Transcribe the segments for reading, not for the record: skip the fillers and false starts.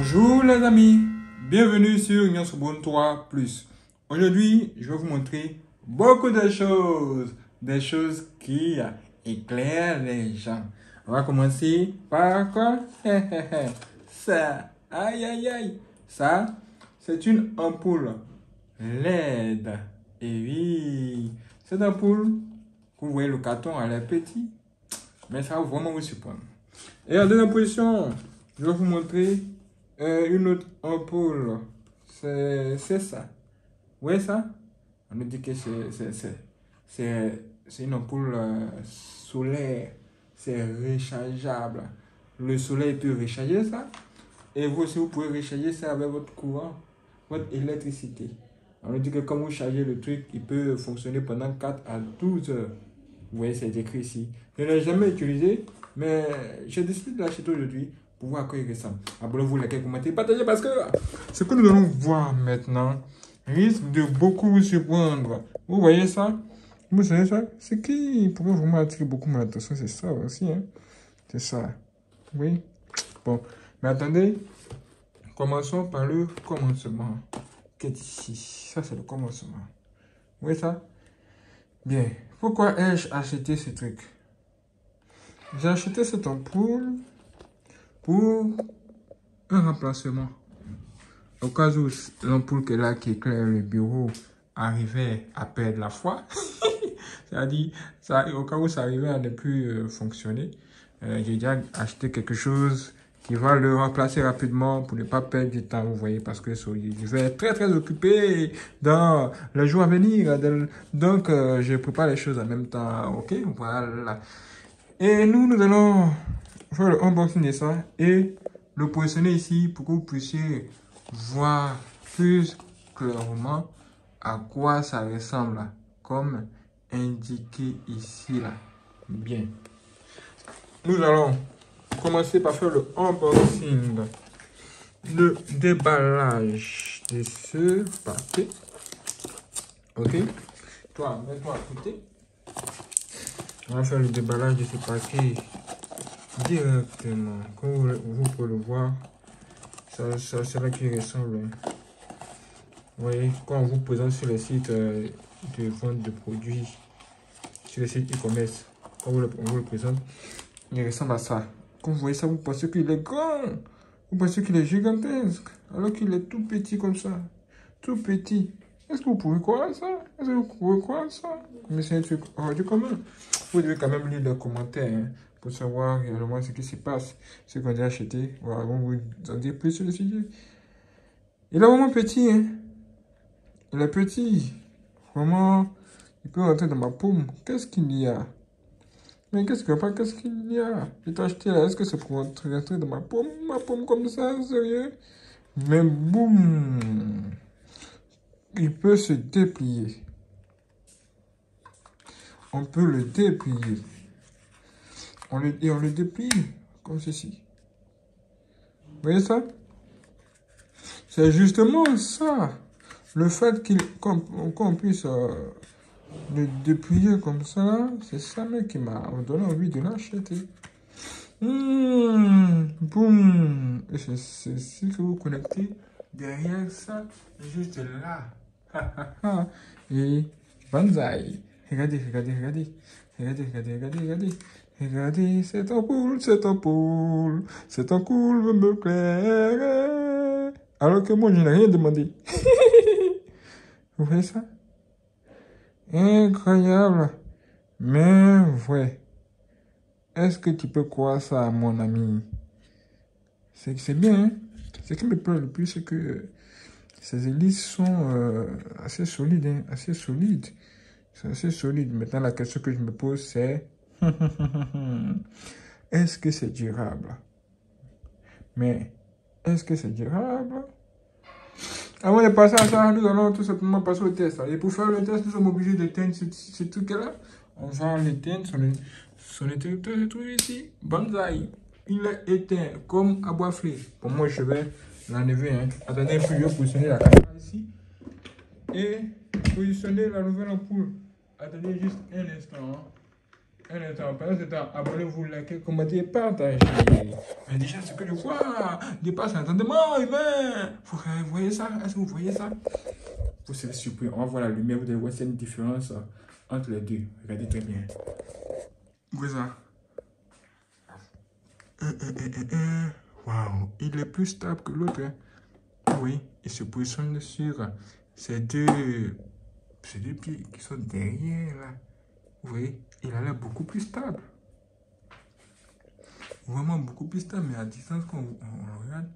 Bonjour les amis, bienvenue sur Union Sorbonne 3+. Aujourd'hui, je vais vous montrer beaucoup de choses qui éclairent les gens. On va commencer par quoi? Ça, aïe aïe aïe, ça, c'est une ampoule LED. Et oui, cette ampoule, vous voyez le carton, elle est petit, mais ça va vraiment vous surprendre. Et en deuxième position, je vais vous montrer une autre ampoule. C'est ça. Vous voyez ça? On nous dit que c'est une ampoule solaire. C'est rechargeable. Le soleil peut recharger ça. Et vous aussi, vous pouvez recharger ça avec votre courant, votre électricité. On nous dit que quand vous chargez le truc, il peut fonctionner pendant 4 à 12 heures. Vous voyez, c'est écrit ici. Je ne l'ai jamais utilisé, mais j'ai décidé de l'acheter aujourd'hui pour voir à quoi il ressemble. Abonnez-vous, likez, commentez, partagez parce que ce que nous allons voir maintenant risque de beaucoup vous surprendre. Vous voyez ça? Vous savez ça? Ce qui pourrait vraiment attirer beaucoup mon attention, c'est ça aussi. Hein? C'est ça. Oui. Bon, mais attendez. Commençons par le commencement. Qu'est ici? Ça, c'est le commencement. Vous voyez ça? Bien. Pourquoi ai-je acheté ce truc? J'ai acheté cette ampoule pour un remplacement. Au cas où l'ampoule qui éclaire le bureau arrivait à perdre la foi, c'est-à-dire au cas où ça arrivait à ne plus fonctionner, j'ai déjà acheté quelque chose qui va le remplacer rapidement pour ne pas perdre du temps, vous voyez, parce que je vais être très occupé dans les jours à venir. Donc, je prépare les choses en même temps. Ok, voilà. Et nous allons faire le unboxing de ça et le positionner ici pour que vous puissiez voir plus clairement à quoi ça ressemble, là, comme indiqué ici, là. Bien. Nous allons commencer par faire le unboxing, le déballage de ce paquet. Ok. Toi, mets-toi à côté. On va faire le déballage de ce paquet directement. Comme vous pouvez le voir, c'est là qui ressemble. Vous voyez, quand on vous présente sur les sites de vente de produits, sur les sites e-commerce, quand on vous le présente, il ressemble à ça. Quand vous voyez ça, vous pensez qu'il est grand. Vous pensez qu'il est gigantesque. Alors qu'il est tout petit comme ça. Tout petit. Est-ce que vous pouvez croire ça? Est-ce que vous pouvez croire ça? Mais c'est un truc hors du commun. Vous devez quand même lire les commentaires hein, pour savoir réellement ce qui se passe. Ce qu'on a acheté. Voilà, on vous en dire plus sur le sujet. Il est vraiment petit. Hein? Il est petit. Vraiment, il peut rentrer dans ma paume. Qu'est-ce qu'il y a? Mais qu'est-ce qu'il y a? J'ai acheté là, est-ce que c'est pour rentrer dans ma paume comme ça, sérieux? Mais boum! Il peut se déplier. On peut le déplier. On le déplie comme ceci. Vous voyez ça? C'est justement ça. Le fait qu'on puisse le déplier comme ça, c'est ça même qui m'a donné envie de l'acheter. Boum! Et c'est ce que vous connectez derrière ça, juste là. Et banzai. Regardez. Regardez cette ampoule veut me clairer. Alors que moi, je n'ai rien demandé. Vous voyez ça? Incroyable. Mais ouais. Est-ce que tu peux croire ça, mon ami? C'est bien. Hein? Ce qui me plaît le plus, c'est que ces hélices sont assez solides. Hein? Assez solides. C'est assez solide. Maintenant, la question que je me pose, c'est est-ce que c'est durable? Mais est-ce que c'est durable? Avant de passer à ça, nous allons tout simplement passer au test. Et pour faire le test, nous sommes obligés d'éteindre ce truc-là. On va l'éteindre sur le truc ici. Banzai. Il est éteint comme à bois frais. Pour moi, je vais l'enlever. Hein. Attendez, puis je vais positionner la caméra ici. Et positionner la nouvelle ampoule. Attendez juste un instant. Hein. Un instant, pendant ce temps, abonnez-vous, likez, commentez, partagez. Mais déjà, ce que je vois dépasse l'entendement humain. Vous voyez ça? Est-ce que vous voyez ça? Vous serez surpris. On va voir la lumière, vous allez voir, c'est une différence entre les deux. Regardez très bien. Vous voyez ça? Waouh, il est plus stable que l'autre. Hein. Oui, il se positionne sur ces deux pieds qui sont derrière là. Vous voyez, il a l'air beaucoup plus stable. Vraiment beaucoup plus stable, mais à distance, quand on regarde,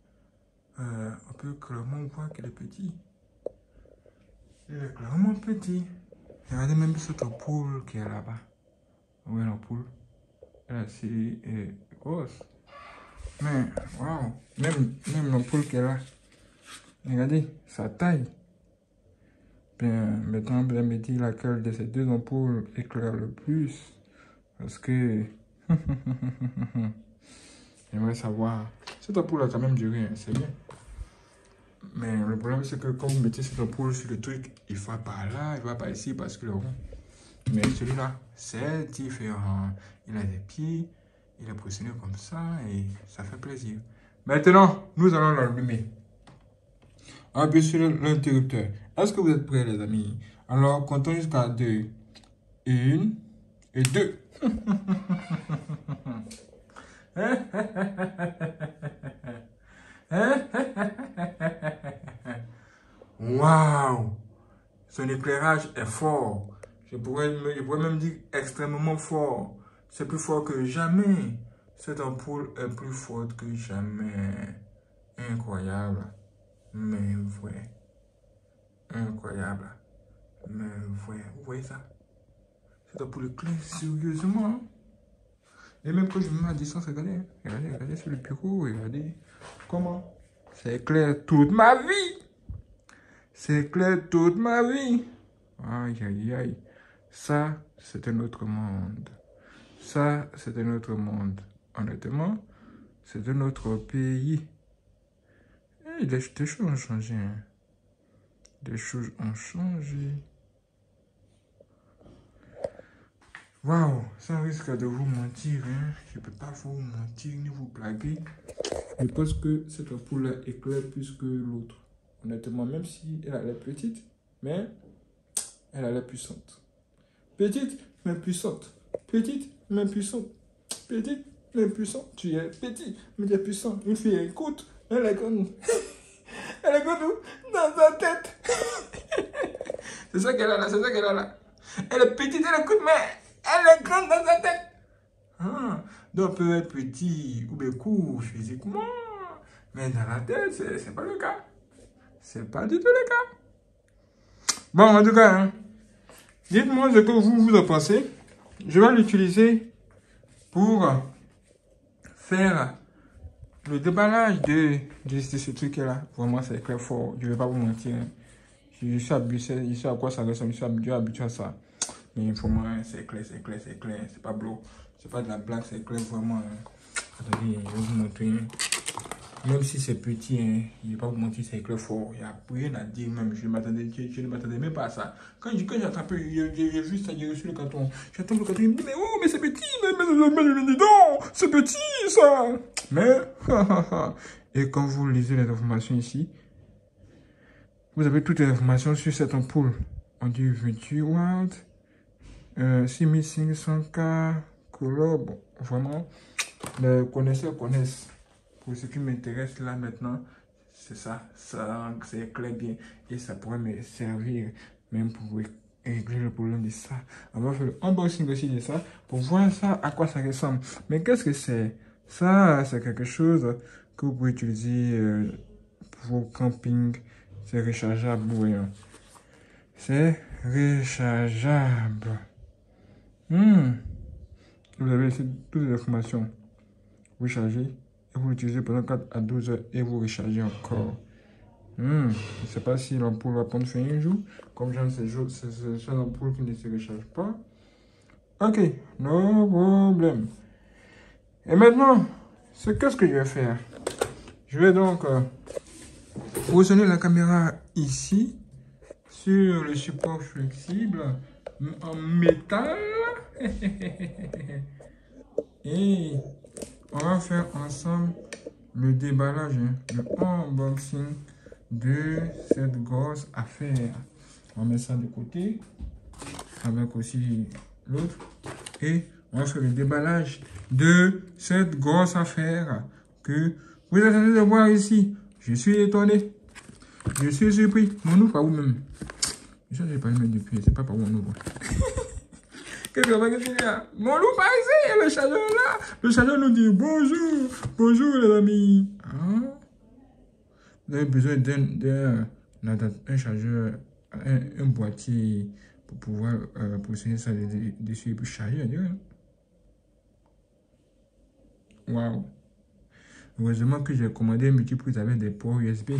on peut clairement voir qu'il est petit. Il est clairement petit. Regardez même cette ampoule qui est là-bas. Oui, l'ampoule. Elle est assez grosse. Mais, waouh, même l'ampoule qui est là. Regardez, sa taille. Bien, maintenant, vous allez me dire laquelle de ces deux ampoules éclaire le plus. Parce que... J'aimerais savoir. Cette ampoule a quand même duré, hein, c'est bien. Mais le problème, c'est que quand vous mettez cette ampoule sur le truc, il va par là, il va par ici parce que le rond. Mais celui-là, c'est différent. Il a des pieds, il est positionné comme ça et ça fait plaisir. Maintenant, nous allons l'allumer. Appuyez sur l'interrupteur. Est-ce que vous êtes prêts, les amis? Alors, comptons jusqu'à 2. 1 et 2. Waouh! Son éclairage est fort. Je pourrais même dire extrêmement fort. C'est plus fort que jamais. Cette ampoule est plus forte que jamais. Incroyable. Mais vrai. Incroyable. Mais vrai. Vous voyez ça? Cette ampoule éclaire sérieusement. Et même quand je me mets à distance, regardez. Hein. Regardez sur le bureau. Regardez comment. Ça éclaire toute ma vie. C'est clair toute ma vie. Aïe, aïe, aïe. Ça, c'est un autre monde. Ça, c'est un autre monde. Honnêtement, c'est un autre pays. Et des choses ont changé. Hein. Des choses ont changé. Waouh, ça risque de vous mentir. Hein. Je ne peux pas vous mentir ni vous blaguer. Je pense que cette ampoule éclaire plus que l'autre. Honnêtement, même si elle a l'air petite, mais elle a l'air puissante. Petite, mais puissante. Petite, mais puissante. Petite, mais puissante. Tu es petit, mais tu es puissant. Une fille, écoute, elle est grande. Elle est grande où? Dans sa tête. C'est ça qu'elle a là, c'est ça qu'elle a là. Elle est petite, elle écoute, mais elle est grande dans sa tête. Ah, donc, on peut être petit ou bien court physiquement, mais dans la tête, c'est pas le cas. C'est pas du tout le cas. Bon, en tout cas, hein, dites-moi ce que vous en pensez. Je vais l'utiliser pour faire le déballage de ce truc-là. Vraiment, c'est clair fort. Je ne vais pas vous mentir. Hein. Je suis habitué, je sais à quoi ça ressemble. Je suis habitué à ça. Mais pour moi, c'est clair, c'est clair, c'est clair. C'est pas bleu. C'est pas de la blague, c'est clair vraiment. Hein. Attendez, je vais vous montrer. Même si c'est petit, hein, je ne vais pas vous mentir, c'est clair fort. Il n'y a rien à dire même. Je ne m'attendais même pas à ça. Quand j'ai attrapé, j'ai vu ça, j'ai reçu le carton. J'attends le carton, il me dit, mais oh, mais c'est petit, mais je dis non, c'est petit ça. Mais, et quand vous lisez les informations ici, vous avez toutes les informations sur cette ampoule. On dit 28 watts, 6500K, couleur, bon, vraiment, les connaisseurs connaissent. Pour ce qui m'intéresse là maintenant, c'est ça c'est clair bien. Et ça pourrait me servir même pour régler le problème de ça. On va faire le unboxing aussi de ça pour voir ça, à quoi ça ressemble. Mais qu'est-ce que c'est? Ça, c'est quelque chose que vous pouvez utiliser pour vos campings. C'est rechargeable, voyons. C'est rechargeable. Vous avez ici toutes les informations. Vous chargez. Vous l'utilisez pendant 4 à 12 heures et vous rechargez encore. Je ne sais pas si l'ampoule va prendre fin un jour. Comme j'aime ces ampoules qui ne se rechargent pas. Ok, no problème. Et maintenant, qu'est-ce que je vais faire? Je vais donc positionner la caméra ici, sur le support flexible en métal. Et on va faire ensemble le déballage, hein, le unboxing de cette grosse affaire. On met ça de côté, avec aussi l'autre. Et on va faire le déballage de cette grosse affaire que vous êtes en train de voir ici. Je suis étonné. Je suis surpris. Mon ouvre pas où même. Je ne sais pas le mettre depuis. C'est pas par où on ouvre. Qu'est-ce qu'on va faire là? Mon loup pas ici. Le chargeur là. Le chargeur nous dit bonjour. Bonjour les amis. Hein? Vous avez besoin d'un chargeur, un boîtier pour pouvoir positionner ça dessus et puis charger. Waouh! Heureusement que j'ai commandé un multiprise avec des ports USB.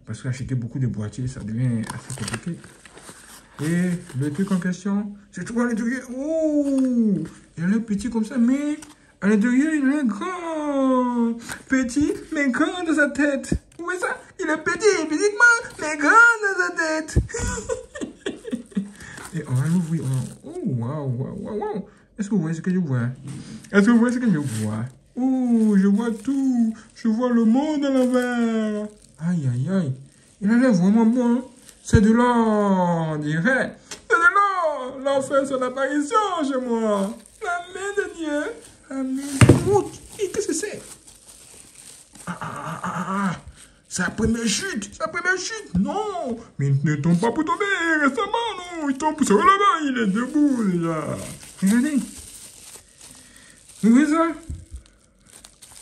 Parce qu'acheter beaucoup de boîtiers, ça devient assez compliqué. Et le truc en question, c'est tout à l'intérieur. Oh! Il est petit comme ça, mais à l'intérieur, il est grand. Petit, mais grand dans sa tête. Vous voyez ça? Il est petit physiquement, mais grand dans sa tête. Et on va l'ouvrir. Oh, waouh, waouh, waouh, waouh. Est-ce que vous voyez ce que je vois? Est-ce que vous voyez ce que je vois? Oh, je vois tout. Je vois le monde à l'envers. Aïe, aïe, aïe. Il a l'air vraiment bon. C'est de l'or, on dirait. C'est de l'or. L'or fait son apparition chez moi. La main de Dieu. La main de Dieu. Et qu'est-ce que c'est? C'est la première chute. C'est la première chute. Non. Mais il ne tombe pas pour tomber récemment, non. Il tombe sur là-bas. Il est debout déjà. Regardez. Vous voyez ça?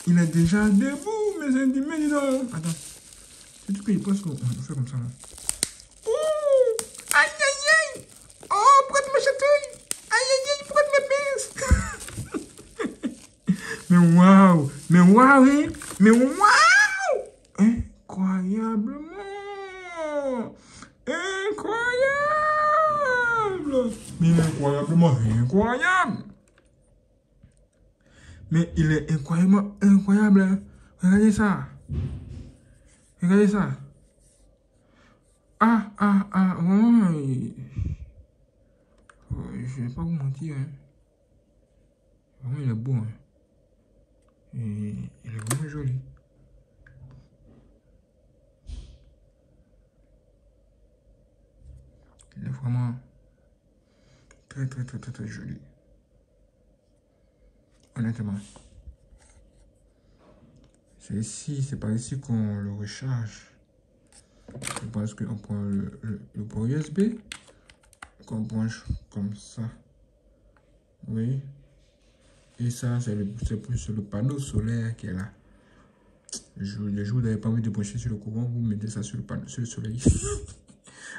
Il est déjà debout, mes amis. Mais dis donc. Attends. Si tu peux y penser, on fait comme ça là. Ouh! Aïe aïe aïe! Oh, pourquoi tu me chatouilles? Aïe aïe aïe, pourquoi tu me pinces? Mais waouh! Mais waouh, hein? Mais waouh! Incroyablement! Incroyable! Mais incroyablement incroyable! Mais il est incroyablement incroyable, hein? Regardez ça! Regardez ça! Vraiment, je vais pas vous mentir, hein. Vraiment, il est beau, hein. Et il est vraiment joli. Il est vraiment très joli. Honnêtement. C'est ici, c'est par ici qu'on le recharge. Je pense qu'on prend le port USB, qu'on branche comme ça. Oui. Et ça, c'est plus le panneau solaire qui est là. Le jour où vous n'avez pas envie de brancher sur le courant, vous mettez ça sur le panneau, sur le soleil.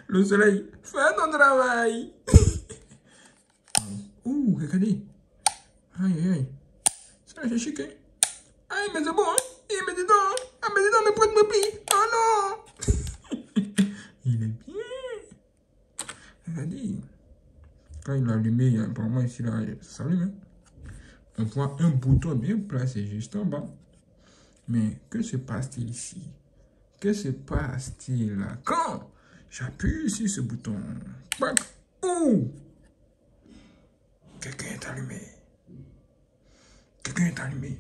Le soleil, fais ton travail. Ouh, regardez. Aïe, aïe. Ça, c'est chic, hein. Aïe, mais c'est bon, hein. Mais dis donc. Ah, mais dis donc, mais pourquoi tu me plies? Oh non. Il est bien. Regardez. Quand il est allumé, apparemment ici, là, ça s'allume, hein. On voit un bouton bien placé juste en bas. Mais que se passe-t-il ici? Que se passe-t-il là? Quand j'appuie sur ce bouton, ouh! Quelqu'un est allumé. Quelqu'un est allumé.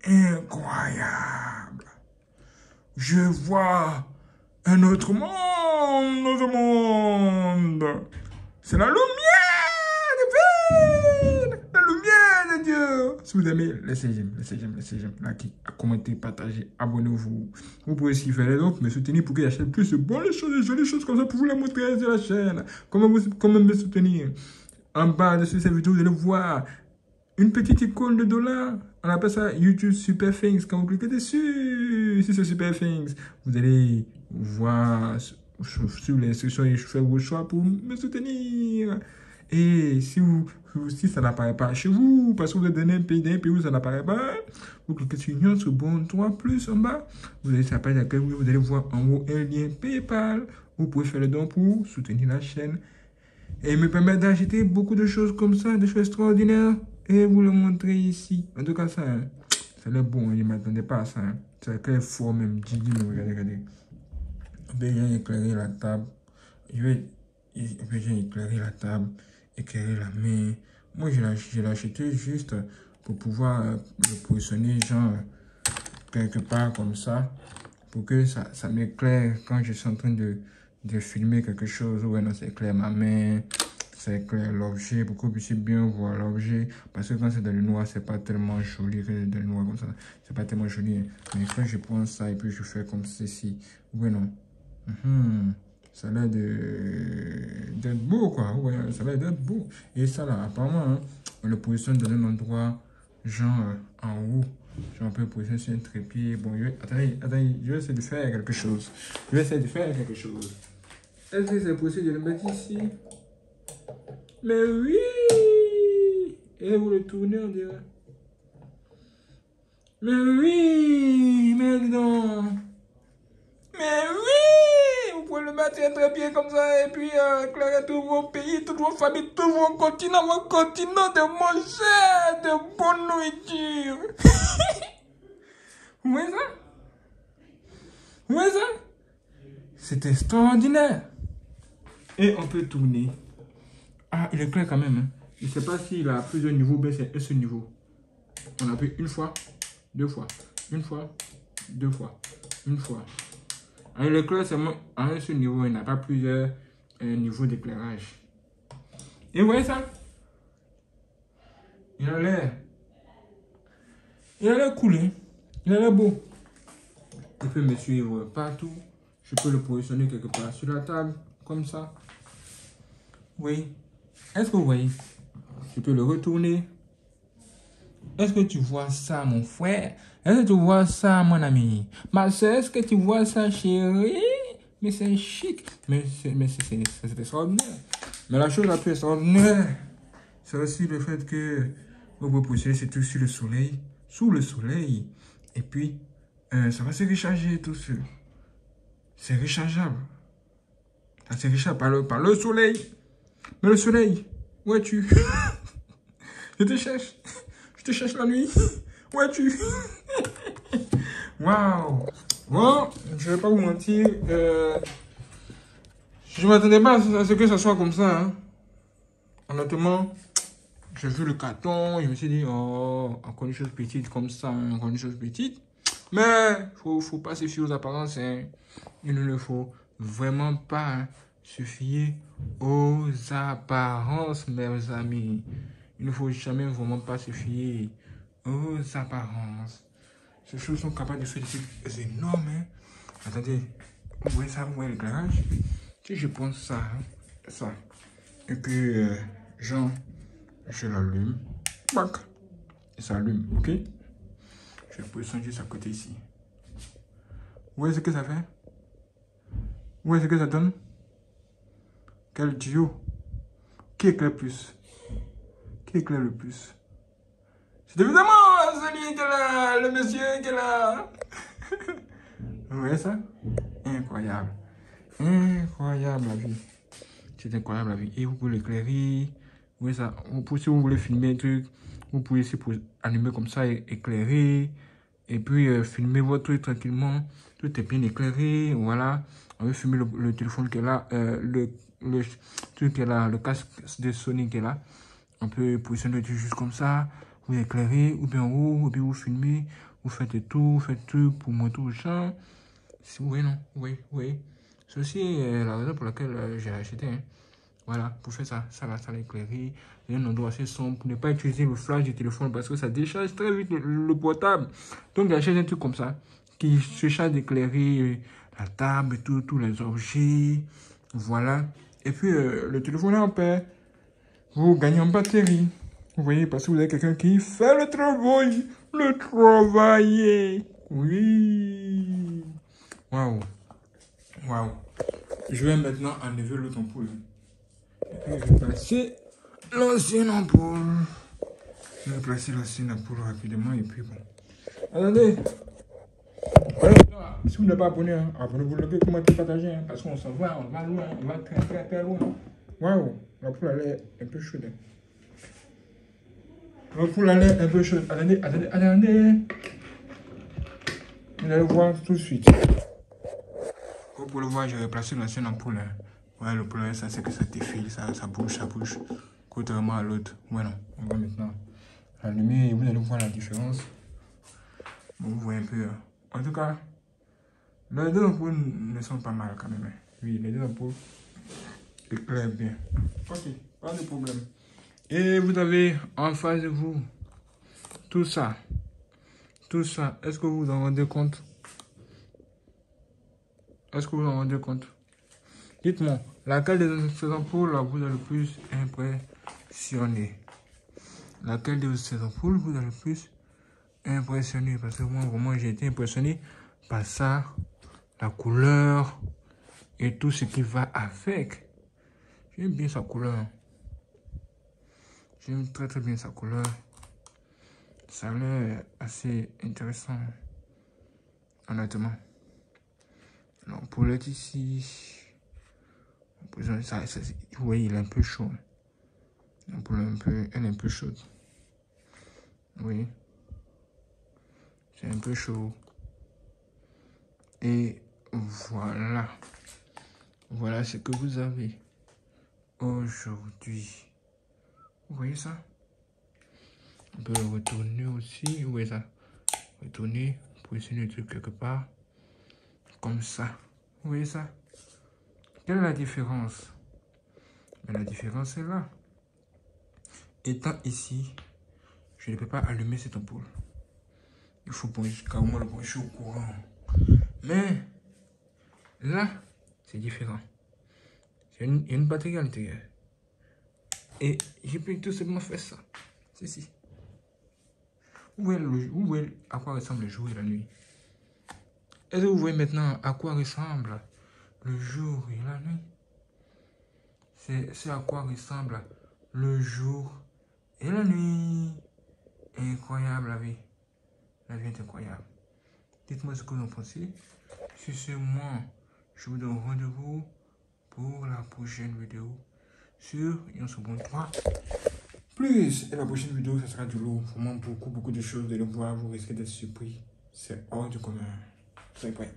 Incroyable! Je vois un autre monde! C'est la lumière divine! La lumière de Dieu! Si vous aimez, laissez j'aime, likez, commentez, partagez, abonnez-vous. Vous pouvez aussi faire les autres, me soutenir pour que j'achète plus de bonnes choses, de jolies choses comme ça pour vous les montrer sur la chaîne. Comment me soutenir? En bas de cette vidéo, vous allez voir une petite icône de $. On appelle ça YouTube Super Things. Quand vous cliquez dessus, sur ce Super Things, vous allez voir sur l'instruction et faire vos choix pour me soutenir. Et si ça n'apparaît pas chez vous, parce que vous êtes dans un pays où ça n'apparaît pas, vous cliquez sur Union, sur bon 3 plus en bas. Vous allez s'appeler d'accueil, vous allez voir en haut un lien PayPal. Vous pouvez faire le don pour soutenir la chaîne et me permettre d'acheter beaucoup de choses comme ça, des choses extraordinaires. Et vous le montrer ici. En tout cas, ça, ça a l'air bon. Je ne m'attendais pas à ça. Hein. C'est très fort même. Regardez. Je vais éclairer la table. Je vais éclairer la table. éclairer là. Mais moi, je l'ai acheté juste pour pouvoir le positionner, genre, quelque part comme ça, pour que ça m'éclaire quand je suis en train de filmer quelque chose. Ouais, non, ça éclaire ma main, ça éclaire l'objet, pour que vous puissiez bien voir l'objet. Parce que quand c'est dans le noir, c'est pas tellement joli. Que dans le noir comme ça, c'est pas tellement joli. Hein. Mais quand je prends ça et puis je fais comme ceci, ouais, non. Ça a l'air d'être beau, quoi. Ouais, ça a l'air d'être beau. Et ça, là, apparemment, hein, on le positionne dans un endroit, genre, en haut. Genre, on peut le positionner sur un trépied. Bon, attendez, je vais essayer de faire quelque chose. Est-ce que c'est possible de le mettre ici? Mais oui! Et vous le tournez, on dirait. Mais oui! Mais non! Mais oui! Vous pouvez le mettre sur un trépied comme ça et puis éclairer tout vos pays, toutes vos familles, tous vos continents de manger de bonne nourriture. Vous voyez ça? Vous voyez ça? C'est extraordinaire. Et on peut tourner. Ah, il est clair quand même. Hein. Je ne sais pas s'il a plusieurs niveaux, mais c'est un seul niveau. On appuie une fois, deux fois, une fois, deux fois, une fois. Alors, il est clair seulement à un seul niveau, il n'a pas plusieurs niveaux d'éclairage. Et vous voyez ça? Il a l'air cool, hein? Il a l'air beau. Il peut me suivre partout. Je peux le positionner quelque part sur la table, comme ça. Oui. Est-ce que vous voyez? Je peux le retourner. Est-ce que tu vois ça, mon frère? Est-ce que tu vois ça, mon ami? Ma soeur, est-ce que tu vois ça, chérie? Mais c'est chic. Mais c'est extraordinaire. Mais la chose la plus extraordinaire, c'est aussi le fait que vous pouvez pousser surtout sur le soleil. Sous le soleil. Et puis, ça va se recharger tout seul. C'est rechargeable. Ça se recharge par le soleil. Mais le soleil, où es-tu? Je te cherche. Je te cherche la nuit. Où es-tu? Waouh. Bon, je vais pas vous mentir. Je m'attendais pas à ce que ça soit comme ça. Hein. Honnêtement, j'ai vu le carton. Je me suis dit, oh, encore une chose petite comme ça. Encore une chose petite. Mais faut pas se fier aux apparences. Hein. Il ne faut vraiment pas hein, se fier aux apparences, mes amis. Il ne faut jamais vraiment pas se fier aux apparences. Ces choses sont capables de faire des trucs énormes. Hein. Attendez, vous voyez ça, vous voyez l'éclairage? Si je prends ça, hein, ça, et puis, genre, je l'allume, bac, et ça allume, ok? Je vais positionner juste à côté ici. Vous voyez ce que ça fait? Vous voyez ce que ça donne? Quel duo? Qui éclaire plus? Qui éclaire le plus? C'est évidemment celui qui est là, le monsieur qui est là. Vous voyez ça? Incroyable. Incroyable la vie. C'est incroyable la vie. Et vous pouvez l'éclairer. Vous voyez ça? Si vous voulez filmer un truc, vous pouvez essayer pour allumer comme ça et éclairer. Et puis filmer votre truc tranquillement. Tout est bien éclairé. Voilà. On veut filmer le téléphone qui est là. Le truc qui est là. Le casque de Sony qui est là. On peut positionner le truc juste comme ça. Vous éclairez ou bien en haut. Et puis vous filmez. Vous faites tout. Vous faites tout pour montrer aux gens. Oui, non. Oui, oui. Ceci est la raison pour laquelle j'ai acheté. Hein. Voilà, pour faire ça, ça va l'éclairer. Il y a un endroit assez sombre pour ne pas utiliser le flash du téléphone parce que ça décharge très vite le portable. Donc, j'achète un truc comme ça qui se charge d'éclairer la table, tous les objets. Voilà. Et puis, le téléphone est en paix. Vous gagnez en batterie. Vous voyez, parce que vous avez quelqu'un qui fait le travail. Le travailler. Oui. Waouh. Waouh. Je vais maintenant enlever l'autre ampoule. Et puis je vais placer l'ancienne ampoule. Je vais placer l'ancienne ampoule rapidement et puis bon. Attendez. Si vous n'êtes pas abonné, hein, abonnez-vous, le commentez, partagez. Hein, parce qu'on s'en va, on va loin, on va très très très loin. Waouh, l'ampoule elle est un peu chaude. L'ampoule elle est un peu chaude. Attendez. Vous allez voir tout de suite. Comme pour le voir, j'ai replacé l'ancienne ampoule. Hein. Ouais, le problème, ça, c'est que ça défile, ça bouge. contrairement à l'autre. Voilà, on va maintenant allumer et vous allez voir la différence. Bon, vous voyez un peu. En tout cas, les deux ampoules ne sont pas mal quand même. Oui, les deux ampoules éclairent bien. Ok, pas de problème. Et vous avez en face de vous tout ça. Tout ça, est-ce que vous vous en rendez compte? Est-ce que vous vous en rendez compte? Dites-moi, laquelle de ces ampoules vous a le plus impressionné? Laquelle de ces ampoules vous a le plus impressionné? Parce que moi, vraiment, j'ai été impressionné par ça, la couleur et tout ce qui va avec. J'aime bien sa couleur. J'aime très très bien sa couleur. Ça a l'air assez intéressant, honnêtement. L'ampoule est ici. Vous voyez, il est un peu chaud. L'ampoule elle est un peu chaude. Oui. C'est un peu chaud. Et voilà. Voilà ce que vous avez aujourd'hui. Vous voyez ça? On peut le retourner aussi. Vous voyez ça? Retourner, positionner le truc quelque part. Comme ça. Vous voyez ça? Quelle est la différence? Mais la différence est là. Étant ici, je ne peux pas allumer cette ampoule. Il faut carrément le brancher au courant. Mais là, c'est différent. Il y a une batterie à l'intérieur. Et j'ai pu tout simplement faire ça. Ceci. Vous voyez à quoi ressemble le jour et la nuit. Est-ce que vous voyez maintenant à quoi ressemble le jour et la nuit? C'est à quoi ressemble le jour et la nuit. Incroyable la vie. La vie est incroyable. Dites-moi ce que vous en pensez. Sur ce, moi, je vous donne rendez-vous pour la prochaine vidéo sur Yon Bon 3. Plus, et la prochaine vidéo, ça sera du lourd. Vraiment beaucoup de choses. Vous allez voir, vous risquez d'être surpris. C'est hors du commun. Soyez prêts.